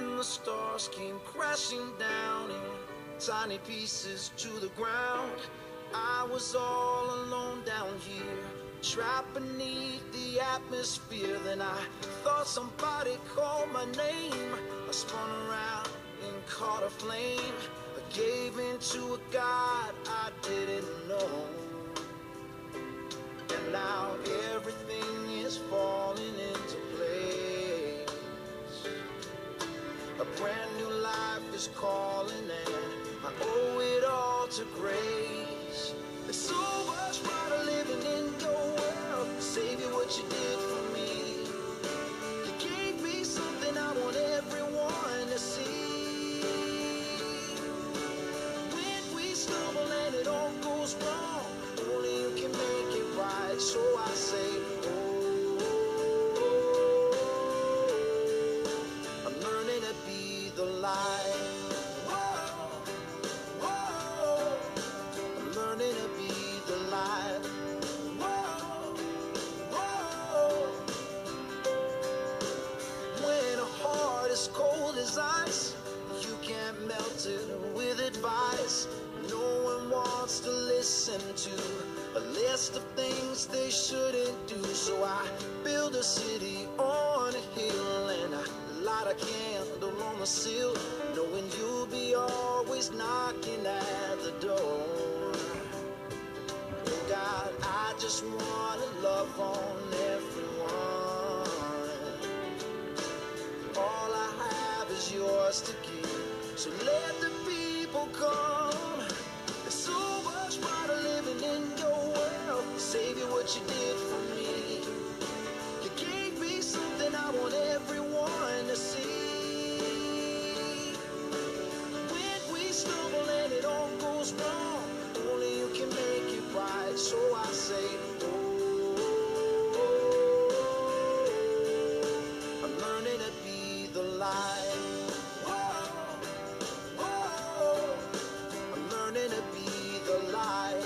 when the stars came crashing down in tiny pieces to the ground. I was all alone down here, trapped beneath the atmosphere. Then I thought somebody called my name. I spun around and caught a flame. I gave into a God I didn't know. And now everything is falling into place. A brand new life is calling and I owe it all to grace. There's so much brighter living in your world. Savior, what you did for me. You gave me something I want everyone to see. When we stumble and it all goes wrong, only you can make it right. So I say, I'm learning to be the light. I'm learning to be the light. When a heart is cold as ice, you can't melt it with advice. No one wants to listen to a list of things they shouldn't do. So I build a city on a hill and I light a candle on the sill, knowing you'll be always knocking at the door. Oh God, I just wanna love on everyone. All I have is yours to give, so let the people come. There's so much brighter living in your world. Savior, what you did for me. You gave me something I want everyone to see. When we stumble and it all goes wrong, only you can make it right. So I say, I'm learning to be the light. I'm learning to be the light.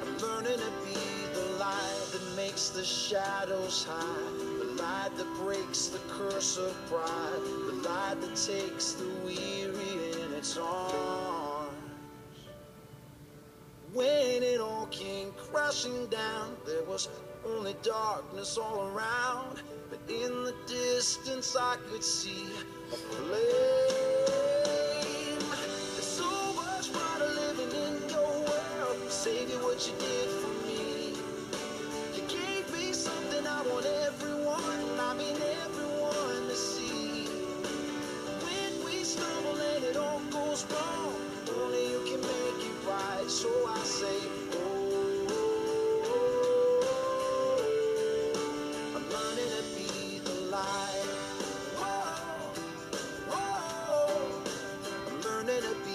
I'm learning to be the light that makes the shadows hide, the light that breaks the curse of pride, the light that takes the weary in its arms. When it all came crashing down, there was only darkness all around, but in the distance I could see a flame. There's so much brighter living in your world. Savior, what you did for me. You gave me something I want everyone, I mean everyone to see. When we stumble and it all goes wrong, only you can make it right. So I say, I'm learning to be the light. I'm learning to be